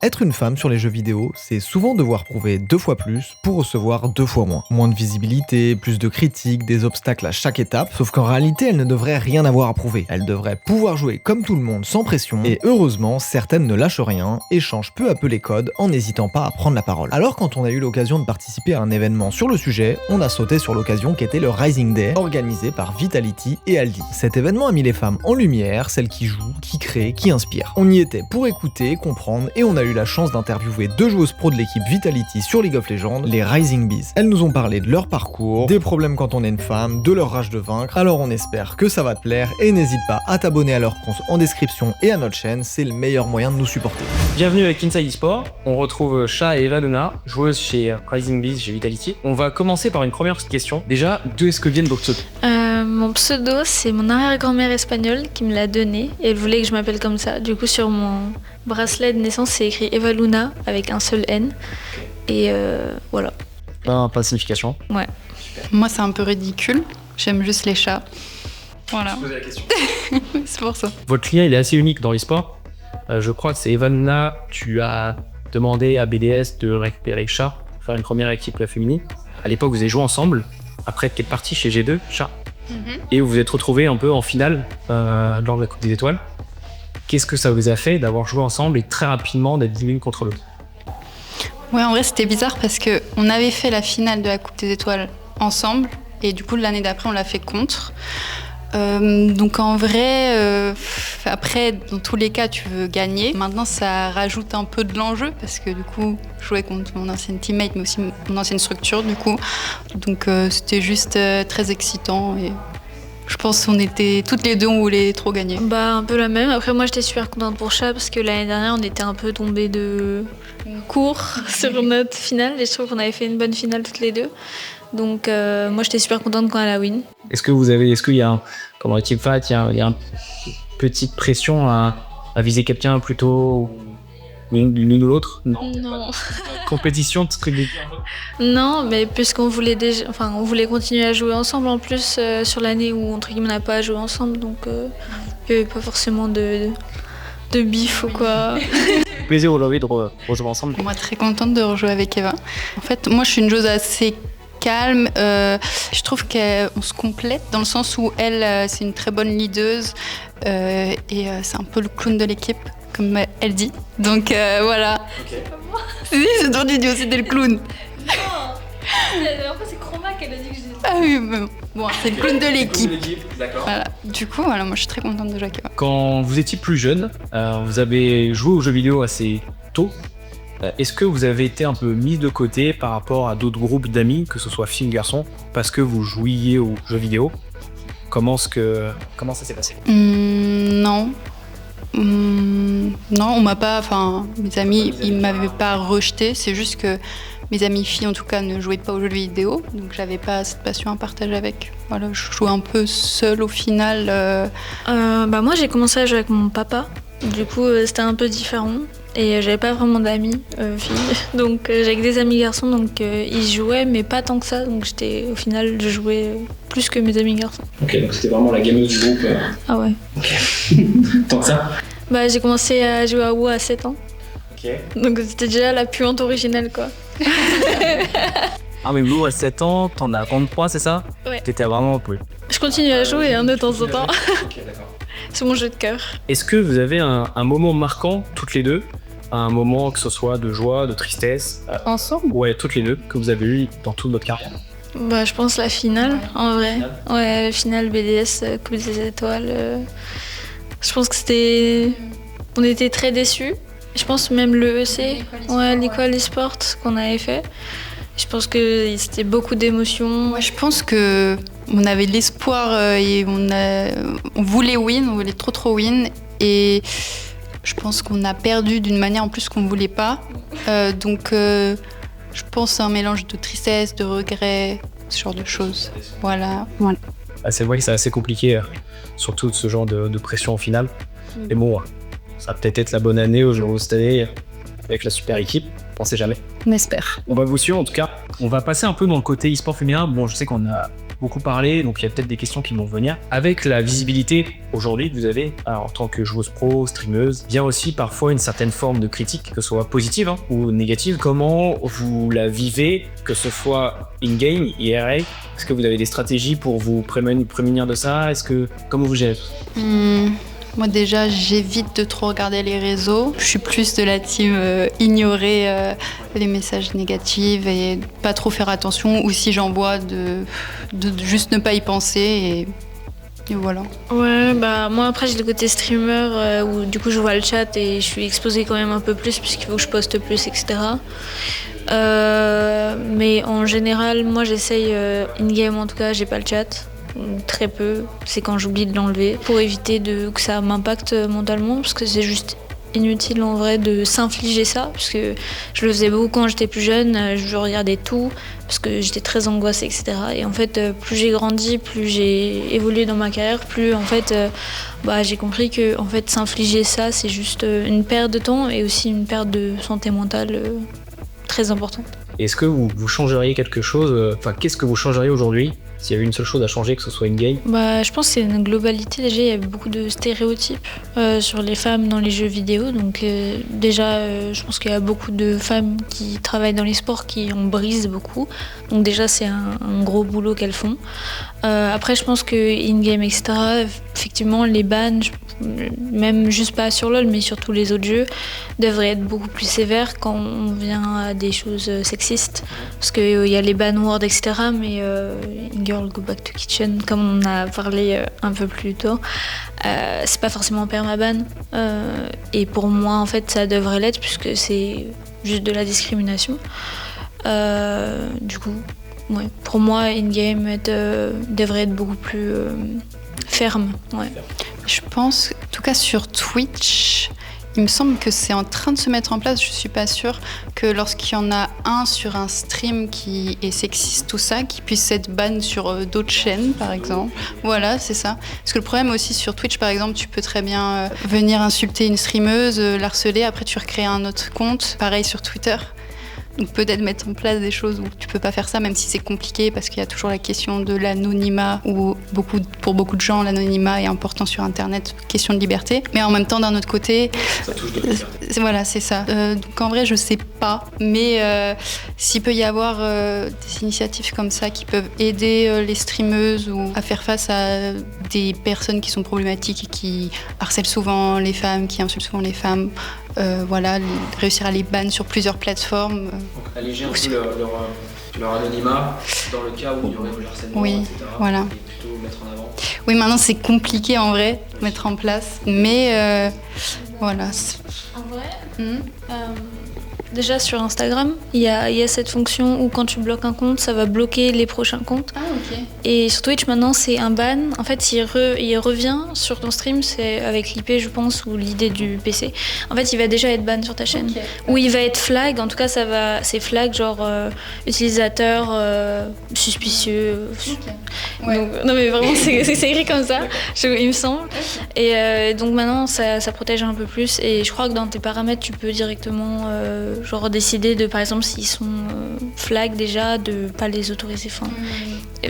Être une femme sur les jeux vidéo, c'est souvent devoir prouver 2 fois plus pour recevoir 2 fois moins. Moins de visibilité, plus de critiques, des obstacles à chaque étape, sauf qu'en réalité, elles ne devraient rien avoir à prouver. Elles devraient pouvoir jouer comme tout le monde sans pression, et heureusement, certaines ne lâchent rien et changent peu à peu les codes en n'hésitant pas à prendre la parole. Alors quand on a eu l'occasion de participer à un événement sur le sujet, on a sauté sur l'occasion qu'était le Rising Day, organisé par Vitality et Aldi. Cet événement a mis les femmes en lumière, celles qui jouent, qui créent, qui inspirent. On y était pour écouter, comprendre, et on a eu la chance d'interviewer 2 joueuses pro de l'équipe Vitality sur League of Legends, les Rising Bees. Elles nous ont parlé de leur parcours, des problèmes quand on est une femme, de leur rage de vaincre, alors on espère que ça va te plaire et n'hésite pas à t'abonner à leur compte en description et à notre chaîne, c'est le meilleur moyen de nous supporter. Bienvenue avec Inside Esport, on retrouve Cha et Eva Luna, joueuses chez Rising Bees chez Vitality. On va commencer par une première question. Déjà, d'où est-ce que viennent vos pseudos? Mon pseudo, c'est mon arrière-grand-mère espagnole qui me l'a donné et elle voulait que je m'appelle comme ça. Du coup, sur mon bracelet de naissance, c'est écrit Eva Luna avec un seul N. Et voilà. Pas de signification. Ouais. Moi, c'est un peu ridicule. J'aime juste les chats. Voilà. Je posais la question. C'est pour ça. Votre lien, il est assez unique dans l'e-sport. Je crois que c'est Eva Luna, tu as demandé à BDS de récupérer Cha, faire une première équipe féminine. À l'époque, vous avez joué ensemble. Après être parti chez G2, Cha. Et vous vous êtes retrouvés un peu en finale lors de la Coupe des Étoiles. Qu'est-ce que ça vous a fait d'avoir joué ensemble et très rapidement d'être l'une contre l'autre? Ouais, en vrai, c'était bizarre parce qu'on avait fait la finale de la Coupe des Étoiles ensemble. Et du coup, l'année d'après, on l'a fait contre. Donc en vrai, après, dans tous les cas, tu veux gagner. Maintenant, ça rajoute un peu de l'enjeu parce que du coup, je jouais contre mon ancienne teammate, mais aussi mon ancienne structure, du coup. Donc c'était juste très excitant et je pense qu'on était toutes les deux, on voulait trop gagner. Bah, un peu la même. Après, moi, j'étais super contente pour Cha parce que l'année dernière, on était un peu tombés de court sur notre finale et je trouve qu'on avait fait une bonne finale toutes les deux. Donc moi, j'étais super contente quand elle a win. Est-ce qu'il y a, comme dans les teamfights, il y a une petite pression à viser quelqu'un plutôt l'une ou l'autre? Non. Compétition de trucs. Non, mais puisqu'on voulait on voulait continuer à jouer ensemble en plus sur l'année où entre guillemets on n'a pas joué ensemble, donc il n'y avait pas forcément de bif ou quoi. Plaisir aujourd'hui de rejouer ensemble. Moi, très contente de rejouer avec Eva. En fait, moi, je suis une joueuse assez calme. Je trouve qu'on se complète dans le sens où elle, c'est une très bonne leaduse et c'est un peu le clown de l'équipe, comme elle dit. Donc voilà. C'est pas moi. Si, c'est ton idiot, c'était le clown. Non. La dernière fois, c'est Chroma qui a dit que je disais. Ah oui, mais bon, c'est le clown de l'équipe. D'accord. Voilà. Du coup, voilà, moi, je suis très contente de jouer avec Eva. Quand vous étiez plus jeune, vous avez joué aux jeux vidéo assez tôt. Est-ce que vous avez été un peu mis de côté par rapport à d'autres groupes d'amis, que ce soit filles ou garçons, parce que vous jouiez aux jeux vidéo? Comment ça s'est passé? Non. Non, on m'a pas. Enfin, mes amis, ils m'avaient pas rejeté. C'est juste que mes amis filles, en tout cas, ne jouaient pas aux jeux vidéo, donc j'avais pas cette passion à partager avec. Voilà, je jouais un peu seule au final. Bah moi, j'ai commencé à jouer avec mon papa. Du coup, c'était un peu différent. Et j'avais pas vraiment d'amis filles, donc j'avais que des amis garçons, donc ils jouaient, mais pas tant que ça, donc au final, je jouais plus que mes amis garçons. Ok, donc c'était vraiment la gameuse du groupe. Ah ouais. Ok. Tant que ça? Bah j'ai commencé à jouer à WoW à 7 ans, Ok. donc c'était déjà la puante originelle, quoi. Ah mais Blue à 7 ans, t'en as 23, c'est ça? Ouais. T'étais vraiment un peu. Je continue à jouer de temps en temps, Ok, d'accord. c'est mon jeu de cœur. Est-ce que vous avez un moment marquant, toutes les deux, un moment que ce soit de joie, de tristesse, Ensemble? ouais, toutes les deux, que vous avez eu dans toute votre carrière? Bah je pense la finale, en vrai. Ouais, finale BDS, Coupe des Étoiles. Je pense que on était très déçus. Je pense même le EC, l'Equal Esport qu'on avait fait. Je pense que c'était beaucoup d'émotions. Ouais, je pense que on avait de l'espoir et on voulait win, on voulait trop win, et je pense qu'on a perdu d'une manière en plus qu'on voulait pas. Donc je pense un mélange de tristesse, de regret, ce genre de choses. Voilà. Ah, c'est vrai que c'est assez compliqué, surtout de ce genre de pression au final. Mais bon, ça va peut-être être la bonne année aujourd'hui cette année avec la super équipe. On sait jamais. On espère. On va vous suivre en tout cas. On va passer un peu dans le côté e-sport féminin. Bon, je sais qu'on a beaucoup parlé, donc il y a peut-être des questions qui vont venir. Avec la visibilité aujourd'hui que vous avez, alors, en tant que joueuse pro, streameuse, vient aussi parfois une certaine forme de critique, que ce soit positive ou négative. Comment vous la vivez, que ce soit in-game, IRL? Est-ce que vous avez des stratégies pour vous prémunir de ça? Comment vous gérez? Moi déjà, j'évite de trop regarder les réseaux. Je suis plus de la team ignorer les messages négatifs et pas trop faire attention. Ou si j'en vois, de juste ne pas y penser et voilà. Ouais, bah moi après j'ai le côté streamer où du coup je vois le chat et je suis exposée quand même un peu plus puisqu'il faut que je poste plus, etc. Mais en général, moi j'essaye in-game en tout cas, j'ai pas le chat. Très peu, c'est quand j'oublie de l'enlever pour éviter que ça m'impacte mentalement parce que c'est juste inutile en vrai de s'infliger ça parce que je le faisais beaucoup quand j'étais plus jeune, je regardais tout parce que j'étais très angoissée, etc. Et en fait plus j'ai grandi, plus j'ai évolué dans ma carrière, plus en fait j'ai compris que en fait s'infliger ça c'est juste une perte de temps et aussi une perte de santé mentale très importante. Est-ce que vous changeriez quelque chose, qu'est-ce que vous changeriez aujourd'hui s'il y avait une seule chose à changer, que ce soit in-game? Je pense que c'est une globalité. Déjà, il y a beaucoup de stéréotypes sur les femmes dans les jeux vidéo. Donc je pense qu'il y a beaucoup de femmes qui travaillent dans les sports qui en brisent beaucoup. Donc déjà, c'est un gros boulot qu'elles font. Après, je pense que in-game, etc., effectivement, les bans, même juste pas sur LoL, mais sur tous les autres jeux, devraient être beaucoup plus sévères quand on vient à des choses sexistes. Parce qu'il y a les ban words, etc., mais Girl Go Back to Kitchen, comme on a parlé un peu plus tôt, c'est pas forcément permaban. Et pour moi, en fait, ça devrait l'être, puisque c'est juste de la discrimination. Du coup, ouais, pour moi, in-game devrait être beaucoup plus ferme. Ouais. Je pense, en tout cas sur Twitch, il me semble que c'est en train de se mettre en place, je suis pas sûre, que lorsqu'il y en a un sur un stream qui est sexiste, tout ça, qui puisse être ban sur d'autres chaînes, par exemple. Voilà, c'est ça. Parce que le problème aussi sur Twitch, par exemple, tu peux très bien venir insulter une streameuse, l'harceler, après tu recrées un autre compte, pareil sur Twitter. Donc peut-être mettre en place des choses où tu peux pas faire ça, même si c'est compliqué, parce qu'il y a toujours la question de l'anonymat, où pour beaucoup de gens, l'anonymat est important sur Internet, question de liberté. Mais en même temps, d'un autre côté, ça touche de liberté. Voilà, c'est ça. Donc en vrai, je sais pas, mais s'il peut y avoir des initiatives comme ça qui peuvent aider les streameuses ou à faire face à des personnes qui sont problématiques et qui harcèlent souvent les femmes, qui insultent souvent les femmes, réussir à les ban sur plusieurs plateformes. Donc alléger un peu leur anonymat dans le cas où il y aurait du harcèlement, oui, etc. Voilà. Et plutôt mettre en avant. Oui, maintenant c'est compliqué en vrai de mettre en place, mais voilà. En vrai, déjà sur Instagram, il y a cette fonction où quand tu bloques un compte, ça va bloquer les prochains comptes. Ah, ok. Et sur Twitch, maintenant, c'est un ban. En fait, il revient sur ton stream, c'est avec l'IP, je pense, ou l'idée du PC. En fait, il va déjà être ban sur ta chaîne. Okay. Ou il va être flag, en tout cas, c'est flag, genre utilisateur suspicieux. Okay. Ouais. Donc, non, mais vraiment, c'est écrit comme ça, il me semble. Okay. Et donc maintenant, ça protège un peu plus. Et je crois que dans tes paramètres, tu peux directement décider de, par exemple, s'ils sont flag déjà, de pas les autoriser. Enfin,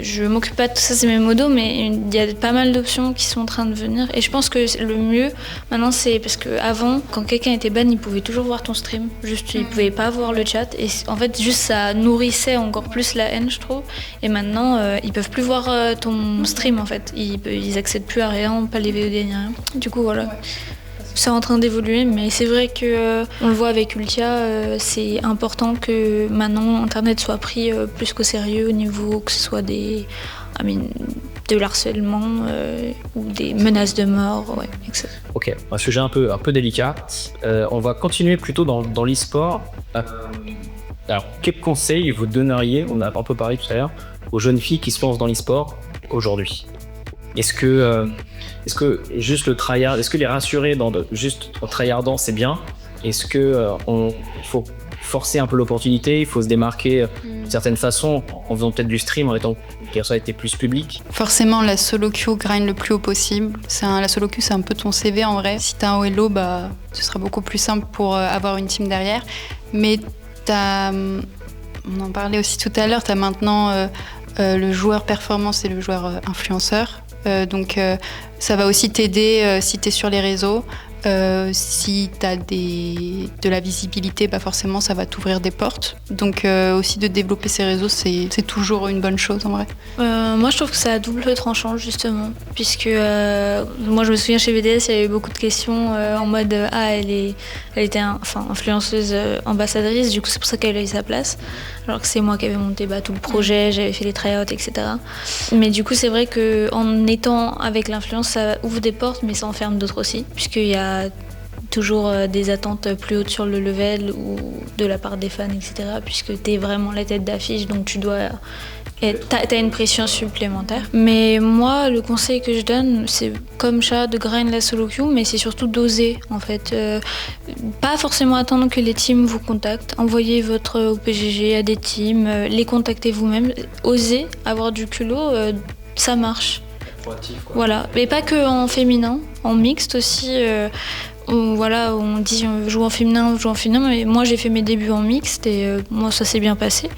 je m'occupe pas de tout ça, c'est mes modos, mais il y a pas mal d'options qui sont en train de venir. Et je pense que le mieux maintenant, c'est parce qu'avant, quand quelqu'un était ban, il pouvait toujours voir ton stream. Juste, il pouvait pas voir le chat. Et en fait, juste ça nourrissait encore plus la haine, je trouve. Et maintenant, ils peuvent plus voir ton stream, en fait. Ils accèdent plus à rien, pas les VOD ni rien. Du coup, voilà. Ouais. C'est en train d'évoluer, mais c'est vrai que on le voit avec Ultia, c'est important que maintenant Internet soit pris plus qu'au sérieux au niveau que ce soit de l'harcèlement ou des menaces de mort, ouais, etc. Ok, un sujet un peu délicat. On va continuer plutôt dans l'e-sport. Alors, quels conseils vous donneriez, on a un peu parlé tout à l'heure, aux jeunes filles qui se lancent dans l'e-sport aujourd'hui? Est-ce que juste le tryhard, est-ce que les rassurer juste en tryhardant c'est bien? Est-ce que il faut forcer un peu l'opportunité, il faut se démarquer d'une certaine façon en faisant peut-être du stream en étant que ça a été plus public? Forcément, la solo queue grind le plus haut possible. La solo queue, c'est un peu ton CV en vrai. Si t'as un Hello, ce sera beaucoup plus simple pour avoir une team derrière. Mais on en parlait aussi tout à l'heure, t'as maintenant le joueur performance et le joueur influenceur. Donc ça va aussi t'aider si tu es sur les réseaux. Si tu as de la visibilité, forcément ça va t'ouvrir des portes. Donc aussi de développer ces réseaux, c'est toujours une bonne chose en vrai. Moi je trouve que c'est à double tranchant justement, puisque moi je me souviens chez BDS il y avait beaucoup de questions en mode elle était influenceuse ambassadrice, du coup c'est pour ça qu'elle a eu sa place, alors que c'est moi qui avais monté tout le projet, j'avais fait les tryouts, etc. Mais du coup c'est vrai qu'en étant avec l'influence ça ouvre des portes, mais ça enferme d'autres aussi, puisqu'il y a toujours des attentes plus hautes sur le level ou de la part des fans, etc. Puisque tu es vraiment la tête d'affiche, donc tu dois... T'as une pression supplémentaire. Mais moi, le conseil que je donne, c'est comme ça, de grind la solo queue, mais c'est surtout d'oser, en fait. Pas forcément attendre que les teams vous contactent. Envoyez votre OPGG à des teams, les contactez vous-même. Osez avoir du culot, ça marche. Proactif, quoi. Voilà, mais pas que en féminin, en mixte aussi. On dit on joue en féminin, mais moi j'ai fait mes débuts en mixte et moi ça s'est bien passé.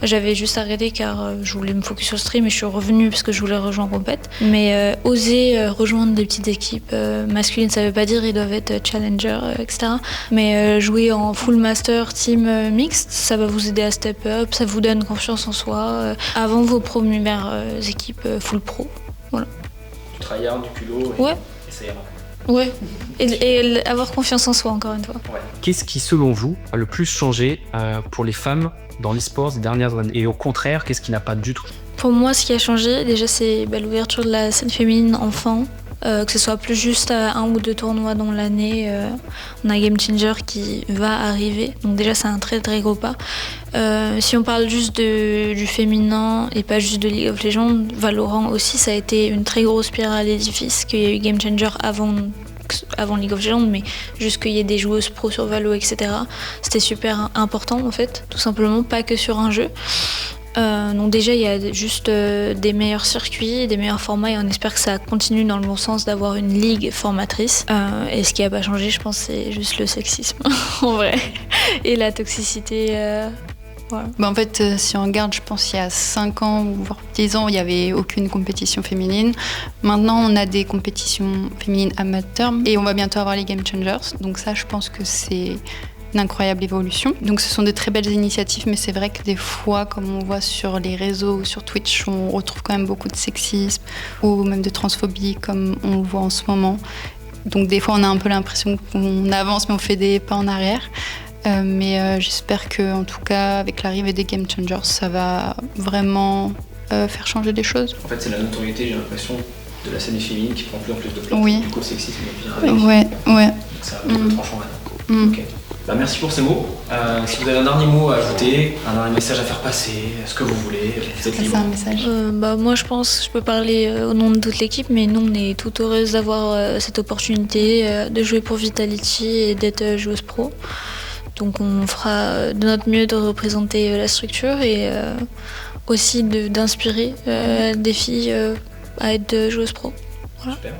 J'avais juste arrêté car je voulais me focus sur le stream et je suis revenue parce que je voulais rejoindre compète. Mais oser rejoindre des petites équipes masculines, ça veut pas dire ils doivent être challenger, etc. Mais jouer en full master team mixte, ça va vous aider à step up, ça vous donne confiance en soi avant vos premières équipes full pro. Voilà. Du tryhard, du culot, ouais. Et ça ira. Ouais, et avoir confiance en soi encore une fois. Ouais. Qu'est-ce qui, selon vous, a le plus changé pour les femmes dans l'e-sport ces dernières années? Et au contraire, qu'est-ce qui n'a pas du tout? Pour moi, ce qui a changé, déjà, c'est l'ouverture de la scène féminine enfant. Que ce soit plus juste à 1 ou 2 tournois dans l'année. On a Game Changer qui va arriver, donc déjà c'est un très très gros pas. Si on parle juste du féminin et pas juste de League of Legends, Valorant aussi ça a été une très grosse pierre à l'édifice, qu'il y a eu Game Changer avant League of Legends, mais juste qu'il y ait des joueuses pro sur Valo, etc. C'était super important en fait, tout simplement, pas que sur un jeu. Donc déjà il y a juste des meilleurs circuits, des meilleurs formats et on espère que ça continue dans le bon sens d'avoir une ligue formatrice. Et ce qui n'a pas changé je pense c'est juste le sexisme en vrai et la toxicité. Voilà. En fait si on regarde je pense il y a 5 ans ou voire 10 ans il n'y avait aucune compétition féminine. Maintenant on a des compétitions féminines amateurs et on va bientôt avoir les Game Changers. Donc ça je pense que c'est une incroyable évolution. Donc ce sont de très belles initiatives, mais c'est vrai que des fois, comme on voit sur les réseaux ou sur Twitch, on retrouve quand même beaucoup de sexisme ou même de transphobie, comme on le voit en ce moment. Donc des fois, on a un peu l'impression qu'on avance, mais on fait des pas en arrière. Mais j'espère qu'en tout cas, avec l'arrivée des Game Changers, ça va vraiment faire changer des choses. En fait, c'est la notoriété, j'ai l'impression, de la scène féminine qui prend plus en plus de place. Oui. Du coup, le sexisme vient avec. Ouais. Donc c'est un peu tranchant maintenant. Okay. Merci pour ces mots. Si vous avez un dernier mot à ajouter, un dernier message à faire passer, ce que vous voulez, vous êtes libre. C'est un message. Moi je pense, je peux parler au nom de toute l'équipe, mais nous on est tout heureuses d'avoir cette opportunité de jouer pour Vitality et d'être joueuse pro. Donc on fera de notre mieux de représenter la structure et aussi d'inspirer des filles à être joueuses pro. Voilà. Super.